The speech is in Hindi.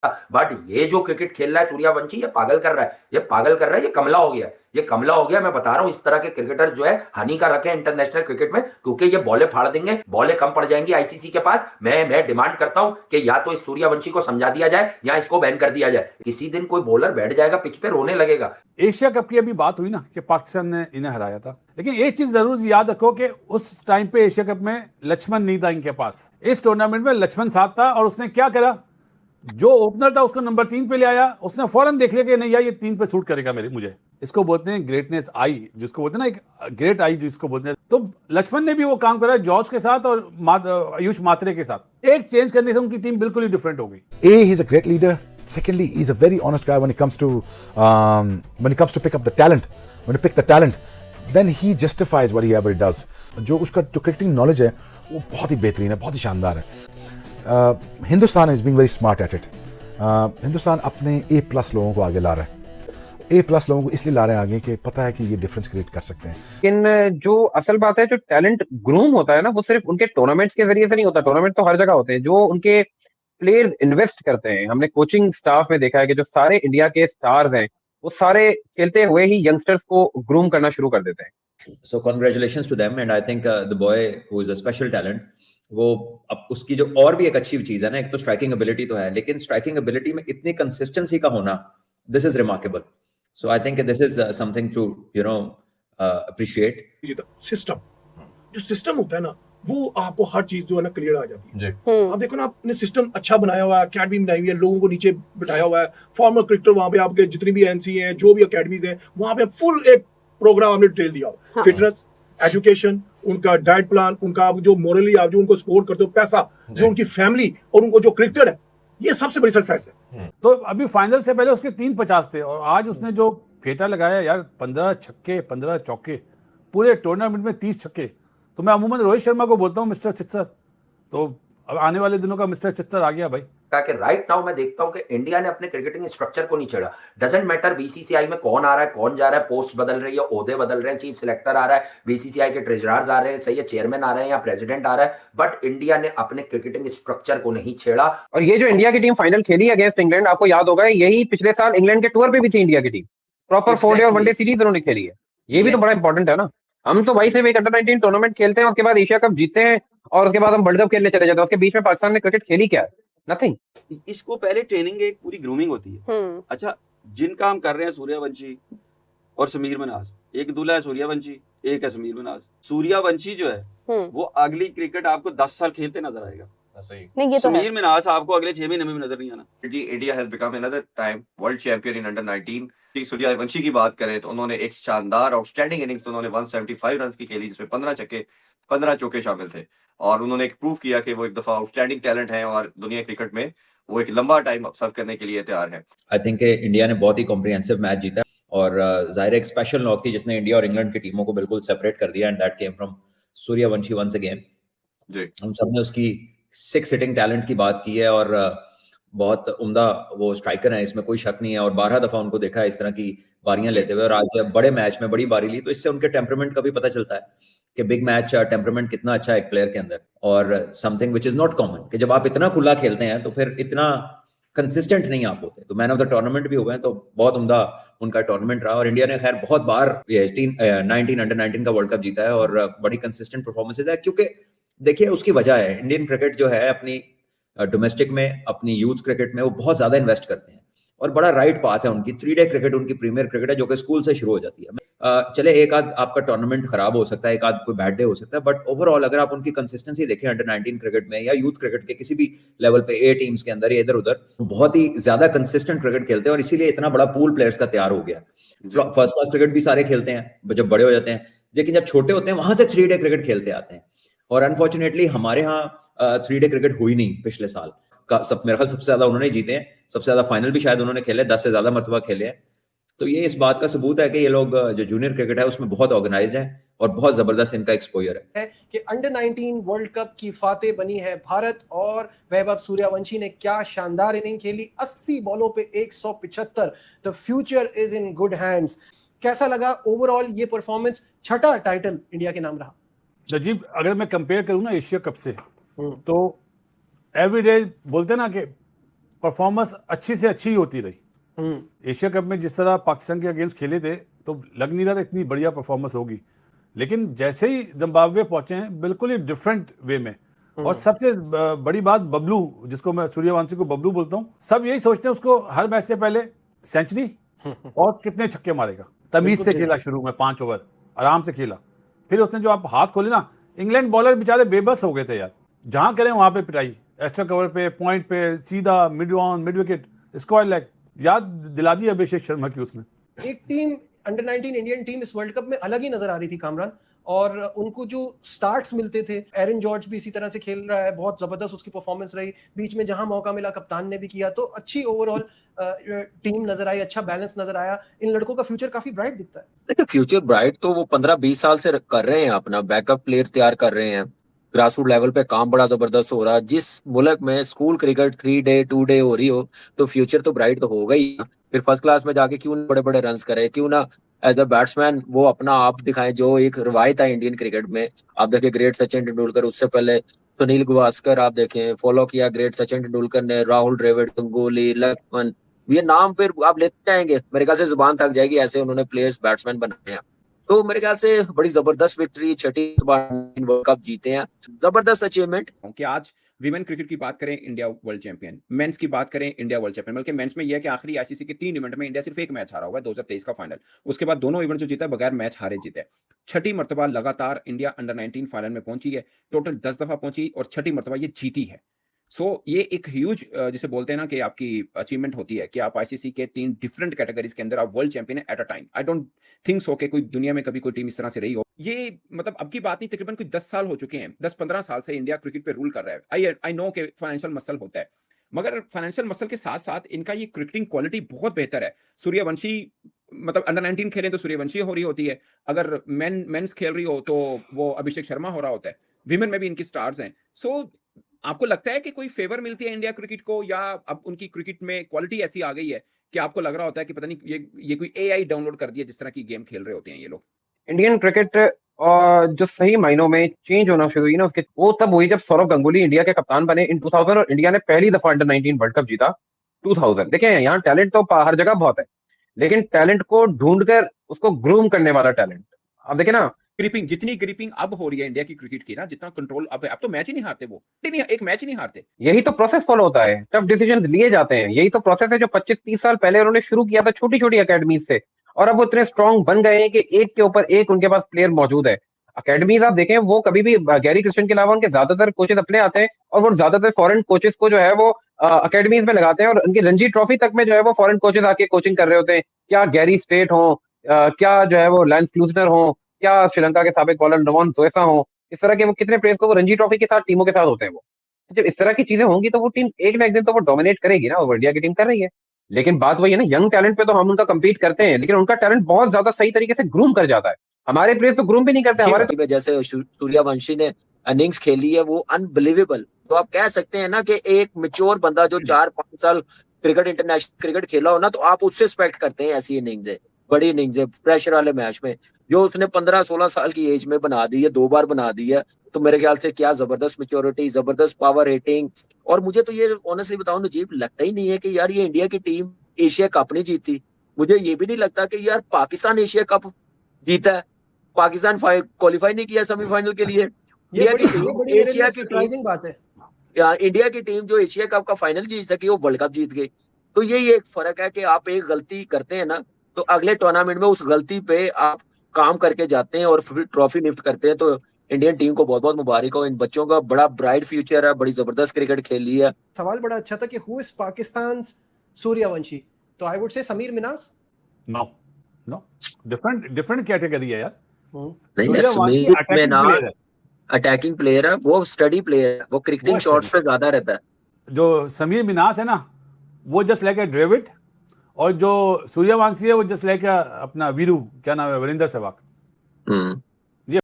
बट ये जो क्रिकेट खेल रहा है सूर्यवंशी, ये पागल कर रहा है, ये पागल कर रहा है, ये कमला हो गया, ये कमला हो गया। मैं बता रहा हूँ, इस तरह के क्रिकेटर जो है हानिकारक है इंटरनेशनल क्रिकेट में, क्योंकि ये बॉलें फाड़ देंगे, बॉलें कम पड़ जाएंगी आईसीसी के पास। मैं डिमांड करता हूं कि या तो इस सूर्यवंशी को समझा दिया जाए या इसको बैन कर दिया जाए। किसी दिन कोई बॉलर बैठ जाएगा पिच पे, रोने लगेगा। एशिया कप की अभी बात हुई ना कि पाकिस्तान ने इन्हें हराया था, लेकिन एक चीज जरूर याद रखो कि उस टाइम पे एशिया कप में लक्ष्मण नहीं था इनके पास। इस टूर्नामेंट में लक्ष्मण साथ था और उसने क्या करा, जो ओपनर था उसको नंबर 3 पे ले आया, उसने फौरन देख लिया कि नहीं यार ये 3 पे शूट करेगा मुझे। इसको बोलते हैं ग्रेटनेस आई, जिसको बोलते हैं ना एक ग्रेट आई जिसको बोलते हैं। तो लक्ष्मण ने भी वो काम करा जॉर्ज के साथ और आयुष मात्रे के साथ। एक चेंज करने से उनकी टीम बिल्कुल ही डिफरेंट हो गई। He is a great leader. Secondly, he's a very honest guy when it comes to pick up the talent. When you pick the talent, then he justifies whatever he does. जो उसका जो क्रिकेटिंग नॉलेज है वो बहुत ही बेहतरीन है, बहुत ही शानदार है. Hindustan is being very smart at it. Hindustan अपने A+ लोगों को आगे ला रहा है. A+ लोगों को इसलिए ला रहे हैं आगे कि पता है कि ये डिफरेंस क्रिएट कर सकते हैं. लेकिन जो असल बात है, जो टैलेंट ग्रूम होता है ना, वो सिर्फ उनके टूर्नामेंट्स के जरिए से नहीं होता। टूर्नामेंट तो हर जगह होते हैं। जो उनके प्लेयर्स इन्वेस्ट करते हैं, हमने कोचिंग स्टाफ में देखा है कि जो सारे इंडिया के स्टार्स हैं वो सारे खेलते हुए ही यंगस्टर्स को ग्रूम करना शुरू कर देते हैं। So congratulations to them and I think the boy who is a special talent, वो अब उसकी जो और भी एक अच्छी चीज है ना, एक तो स्ट्राइकिंग एबिलिटी तो है, लेकिन स्ट्राइकिंग एबिलिटी में इतनी कंसिस्टेंसी का होना, this is remarkable. So I think this is something to appreciate. System, जो सिस्टम होता है ना, वो आपको हर चीज जो है ना क्लियर आ जाती है। आप देखो ना, आपने सिस्टम अच्छा बनाया हुआ है, अकेडमी बनाई हुई है, लोगों को नीचे बिठाया हुआ है, फॉर्मर क्रिकेटर वहां पे आपके जितनी भी एनसी हैं, जो भी अकेडमीज हैं, वहां पे फुल एक प्रोग्राम आपने डिटेल दिया हो। फिटनेस, एजुकेशन, उनका डाइट प्लान, उनका जो मोरली आप जो उनको सपोर्ट करते हो, पैसा, जो उनकी फैमिली और उनको जो क्रिकेटर है, ये सबसे बड़ी सक्सेस है। तो अभी फाइनल से पहले उसके 3 50 थे और आज उसने जो फेटा लगाया यार, 15 छक्के 15 चौके, पूरे टूर्नामेंट में 30 छक्के। तो मैं अमूमन रोहित शर्मा को बोलता हूँ मिस्टर सिक्सर, तो अब आने वाले दिनों का मिस्टर सिक्सर आ गया भाई। कि राइट नाउ मैं देखता हूं कि इंडिया ने अपने क्रिकेटिंग स्ट्रक्चर को नहीं छेड़ा। डजंट मैटर बीसीसीआई में कौन आ रहा है, कौन जा रहा है, पोस्ट बदल रही है, ओहदे बदल रहे हैं, चीफ सिलेक्टर आ रहा है, बीसीसीआई के ट्रेजरर्स आ रहे हैं, सही है, चेयरमैन आ रहे हैं या प्रेसिडेंट आ रहा है, बट इंडिया ने अपने क्रिकेटिंग स्ट्रक्चर को नहीं छेड़ा। और ये जो इंडिया की टीम फाइनल खेली अगेंस्ट इंग्लैंड, आपको याद होगा यही पिछले साल इंग्लैंड के टूर पे भी थी इंडिया की टीम। प्रॉपर 4 और 1 डे सीरीज उन्होंने खेली है। ये भी तो बड़ा इंपॉर्टेंट है ना। हम तो भाई सिर्फ एक अंडर-19 टूर्नामेंट खेलते हैं, उसके बाद एशिया कप जीतते हैं और उसके बाद हम वर्ल्ड कप खेलने चले जाते हैं। उसके बीच में पाकिस्तान ने क्रिकेट खेली क्या है? नथिंग। इसको पहले ट्रेनिंग एक पूरी ग्रूमिंग होती है। अच्छा, जिन काम कर रहे हैं सूर्यवंशी और समीर मनाज, एक दूल्हा है सूर्यवंशी, एक है समीर मनाज। सूर्यवंशी जो है वो अगली क्रिकेट आपको 10 साल खेलते नजर आएगा। नहीं, ये तो समीर मनाज आपको अगले 6 महीने में नजर नहीं आना। India has become another time world champion in under 19। Suryavanshi की बात करें तो उन्होंने एक शानदार आउटस्टैंडिंग इनिंग्स उन्होंने 175 रन की खेली, जिसमें 15 छक्के 15 चौके शामिल थे, और उन्होंने एक प्रूव किया कि वो एक दफा आउटस्टैंडिंग टैलेंट है और दुनिया क्रिकेट में वो एक लंबा टाइम सर्व करने के लिए तैयार है। आई थिंक इंडिया ने बहुत ही कॉम्प्रिहेंसिव मैच जीता और जाहिर एक स्पेशल नॉक थी जिसने इंडिया और इंग्लैंड की टीमों को बिल्कुल सेपरेट कर दिया, and that came from Suryavanshi once again. हम सबने उसकी 6 हिटिंग टैलेंट की बात की है और बहुत उम्दा वो स्ट्राइकर है, इसमें कोई शक नहीं है, और 12 दफा उनको देखा है इस तरह की बारियां लेते हुए, और आज बड़े मैच में बड़ी बारी ली, तो इससे उनके टेम्परामेंट का भी पता चलता है कि बिग मैच टेम्परामेंट कितना अच्छा है एक प्लेयर के अंदर, और something which is not common कि जब आप इतना खुला खेलते हैं तो फिर इतना कंसिस्टेंट नहीं आप होते। तो मैन ऑफ द टूर्नामेंट भी हो गए, तो बहुत उम्दा उनका टूर्नामेंट रहा, और इंडिया ने खैर बहुत बार 19 अंडर 19 का वर्ल्ड कप जीता है और बड़ी कंसिस्टेंट परफॉर्मेंसेज है, क्योंकि देखिए उसकी वजह है इंडियन क्रिकेट जो है अपनी डोमेस्टिक में, अपनी यूथ क्रिकेट में वो बहुत ज्यादा इन्वेस्ट करते हैं, और बड़ा राइट पाथ है उनकी। 3 डे क्रिकेट उनकी प्रीमियर क्रिकेट है जो कि स्कूल से शुरू हो जाती है। चले एक आध आपका टूर्नामेंट खराब हो सकता है, एक आध कोई बैड डे हो सकता है, बट ओवरऑल अगर आप उनकी कंसिस्टेंसी देखें अंडर 19 क्रिकेट में या यूथ क्रिकेट के किसी भी लेवल पे, ए टीम्स के अंदर या इधर उधर, बहुत ही ज्यादा कंसिस्टेंट क्रिकेट खेलते हैं, और इसीलिए इतना बड़ा पूल प्लेयर्स का तैयार हो गया। फर्स्ट क्लास क्रिकेट भी सारे खेलते हैं जब बड़े हो जाते हैं, लेकिन जब छोटे होते हैं वहां से 3 डे क्रिकेट खेलते आते हैं, और अनफॉर्चुनेटली हमारे यहाँ 3 डे क्रिकेट हुई नहीं पिछले साल का। मेरे ख्याल सबसे ज्यादा उन्होंने जीते हैं, सबसे ज्यादा फाइनल भी शायद उन्होंने खेले, 10 से ज्यादा मरतबा खेले हैं। तो ये इस बात का सबूत है कि ये लोग जो जूनियर क्रिकेट है उसमें बहुत ऑर्गेनाइज्ड हैं और बहुत जबरदस्त इनका एक्सपोजर है कि अंडर 19 वर्ल्ड कप की फातेह बनी है भारत, और वैभव सूर्यवंशी ने क्या शानदार इनिंग खेली, 80 बॉलों पे 175। The future is in good hands. कैसा लगा ओवरऑल ये परफॉर्मेंस? छठा टाइटल इंडिया के नाम रहा। नजीब, अगर मैं कंपेयर करूं ना एशिया कप से, तो एवरी डे बोलते ना कि परफॉर्मेंस अच्छी से अच्छी ही होती रही। एशिया कप में जिस तरह पाकिस्तान के अगेंस्ट खेले थे तो लग नहीं रहा था इतनी बढ़िया परफॉर्मेंस होगी, लेकिन जैसे ही जिम्बाब्वे पहुंचे हैं बिल्कुल ही डिफरेंट वे में। और सबसे बड़ी बात बबलू, जिसको मैं सूर्यवंशी को बबलू बोलता हूं, सब यही सोचते हैं उसको हर मैच से पहले सेंचुरी और कितने छक्के मारेगा। तमीज से खेला, शुरू में 5 ओवर आराम से खेला, फिर उसने जो आप हाथ खोले ना, इंग्लैंड बॉलर बेचारे बेबस हो गए थे यार, जहां करें वहां पे पिटाई, एक्स्ट्रा कवर पे, पॉइंट पे, सीधा mid on, mid wicket, square leg, याद दिला दी अभिषेक शर्मा की उसने। एक टीम अंडर 19 इंडियन टीम इस वर्ल्ड कप में अलग ही नजर आ रही थी कामरान, और उनको जो स्टार्ट्स मिलते थे, एरन जॉर्ज भी इसी तरह से खेल रहा है, बहुत जबरदस्त उसकी परफॉर्मेंस रही, बीच में जहां मौका मिला कप्तान ने भी किया, तो अच्छी ओवरऑल टीम नजर आई, अच्छा बैलेंस नजर आया। इन लड़कों का फ्यूचर काफी ब्राइट दिखता है। देखिए फ्यूचर ब्राइट तो वो 15-20 साल से कर रहे हैं, अपना बैकअप प्लेयर तैयार कर रहे हैं, ग्रासरूट लेवल पे काम बड़ा जबरदस्त हो रहा है। जिस मुल्क में स्कूल क्रिकेट 3 डे 2 डे हो रही हो तो फ्यूचर तो ब्राइट तो होगा ही। फिर फर्स्ट क्लास में जाके क्यों बड़े बड़े रन करे, क्यों ना एज अ बैट्समैन वो अपना आप दिखाएं, जो एक रवायत है इंडियन क्रिकेट में। आप देखें ग्रेट सचिन तेंदुलकर, उससे पहले सुनील गावस्कर, आप देखें फॉलो किया ग्रेट सचिन तेंदुलकर ने, राहुल द्रविड़, गंगोली, लक्ष्मण, ये नाम फिर आप लेते जाएंगे, मेरे ख्याल से जुबान थक जाएगी, ऐसे उन्होंने प्लेयर्स बैट्समैन बनाए हैं। तो मेरे ख्याल से बड़ी जबरदस्त विक्ट्री, 6ठी बार वर्ल्ड कप जीते हैं, जबरदस्त अचीवमेंट। कि आज विमेन क्रिकेट की बात करें इंडिया वर्ल्ड चैंपियन, मेंस की बात करें इंडिया वर्ल्ड चैंपियन, बल्कि मेंस में यह है कि आखिरी आईसीसी के 3 इवेंट में इंडिया सिर्फ एक मैच हारा हुआ है, 2023 का फाइनल। उसके बाद दोनों इवेंट जो जीता है बगैर मैच हारे जीते। 6ठी मर्तबा लगातार इंडिया अंडर 19 फाइनल में पहुंची है, टोटल 10 दफा पहुंची और 6ठी मर्तबा ये जीती है। सो ये एक ह्यूज जिसे बोलते हैं ना कि आपकी अचीवमेंट होती है कि आप आईसीसी के 3 डिफरेंट कैटेगरीज के अंदर आप वर्ल्ड चैंपियन है at a time. I don't think so कि कोई दुनिया में कभी कोई टीम इस तरह से रही हो। ये मतलब अब की बात नहीं, तकरीबन कोई 10 साल हो चुके हैं, 10-15 साल से इंडिया क्रिकेट पे रूल कर रहा है। आई नो कि फाइनेंशियल मसल होता है, मगर फाइनेंशियल मसल के साथ साथ इनका ये क्रिकेटिंग क्वालिटी बहुत बेहतर है। सूर्यवंशी मतलब अंडर 19 खेलें तो सूर्यवंशी हो रही होती है, अगर मेंस खेल रही हो तो वो अभिषेक शर्मा हो रहा होता है, विमेन में भी इनकी स्टार्स हैं। सो आपको लगता है कि कोई फेवर मिलती है इंडिया क्रिकेट को, या अब उनकी क्रिकेट में क्वालिटी ऐसी आ गई है कि आपको लग रहा होता है कि पता नहीं ये कोई एआई डाउनलोड कर दिया जिस तरह की गेम खेल रहे होते हैं ये लोग? इंडियन क्रिकेट जो सही मायनों में चेंज होना शुरू हुई ना, उसके वो तब हुई जब सौरव गंगुली इंडिया के कप्तान बने इन 2000, और इंडिया ने पहली दफा अंडर 19 वर्ल्ड कप जीता 2000। देखें यहाँ टैलेंट तो हर जगह बहुत है, लेकिन टैलेंट को ढूंढकर उसको ग्रूम करने वाला टैलेंट, अब देखें ना, ग्रिपिंग, जितनी ग्रिपिंग अब हो रही है इंडिया की क्रिकेट की ना, जितना कंट्रोल अब तो मैच ही नहीं हारते वो, एक मैच ही नहीं हारते। यही तो प्रोसेस फॉलो होता है, टफ डिसीजन लिए जाते हैं, यही तो प्रोसेस है जो 25-30 साल पहले उन्होंने शुरू किया था छोटी छोटी अकेडमीज से, और अब वो इतने स्ट्रॉन्ग बन गए हैं कि एक के ऊपर एक उनके पास प्लेयर मौजूद है। अकेडमीज आप देखें, वो कभी भी गैरी क्रिस्टियन के अलावा उनके ज्यादातर कोचेस अपने आते हैं, और वो ज्यादातर फॉरेन कोचेस को जो है वो अकेडमीज में लगाते हैं, और उनकी रणजी ट्रॉफी तक में जो है वो फॉरेन कोचेस आके कोचिंग कर रहे होते हैं। क्या गैरी स्टेट हो, क्या जो है वो लैंस क्लूजनर हो, क्या श्रीलंका के साबिक बॉलर नवोन जोएसा हो, इस तरह के वो कितने प्लेयर्स को वो रणजी ट्रॉफी के साथ टीमों के साथ होते हैं। वो जब इस तरह की चीजें होंगी तो वो टीम एक ना एक दिन तो वो डोमिनेट करेगी ना, वो इंडिया की टीम कर रही है। लेकिन बात वही है ना, यंग टैलेंट पे तो हम उनका कम्पीट करते हैं, लेकिन उनका टैलेंट बहुत ज्यादा सही तरीके से ग्रूम कर जाता है, हमारे प्लेयर्स तो ग्रूम भी नहीं करते। हमारे तो जैसे सूर्यवंशी ने इनिंग्स खेली है वो अनबिलीवेबल। तो आप कह सकते हैं ना कि एक मैच्योर बंदा जो 4-5 साल क्रिकेट इंटरनेशनल क्रिकेट खेला हो ना, तो आप उससे एक्सपेक्ट करते हैं ऐसी इनिंग्स है, बड़ी इनिंग्स है, प्रेशर वाले मैच में, जो उसने 15-16 साल की एज में बना दी है, 2 बार बना दी है। तो मेरे ख्याल से क्या जबरदस्त मैच्योरिटी, जबरदस्त पावर रेटिंग। और मुझे तो ये ऑनेस्टली बताऊं नजीब, लगता ही नहीं है कि यार ये इंडिया की टीम एशिया कप नहीं जीती। मुझे ये भी नहीं लगता कि यार पाकिस्तान एशिया कप जीता है, पाकिस्तान क्वालिफाई नहीं किया सेमीफाइनल के लिए। इंडिया की टीम, एशिया की टीम, बात है यार इंडिया की टीम जो एशिया कप का फाइनल जीत सकी वो वर्ल्ड कप जीत गई। तो यही एक फर्क है कि आप एक गलती करते हैं ना, तो अगले टूर्नामेंट में उस गलती पे आप काम करके जाते हैं और फिर ट्रॉफी लिफ्ट करते हैं। तो इंडियन टीम को बहुत बहुत मुबारक हो, इन बच्चों का बड़ा ब्राइट फ्यूचर है, बड़ी जबरदस्त क्रिकेट खेली है। सवाल बड़ा अच्छा था कि हु इज पाकिस्तान सूर्यवंशी, तो आई वुड से समीर मिनास। नो डिफरेंट कैटेगरी है यार। नहीं, समीर मिनास अटैकिंग प्लेयर है, वो स्टडी प्लेयर है, वो क्रिकेटिंग शॉट्स पे ज्यादा रहता है। जो समीर मिनास है ना, वो जस्ट लाइक ए ड्रेविड, और जो सूर्यवंशी है वो जस्ट लाइक अपना वीरू, क्या नाम है, वीरेंद्र सहवाग।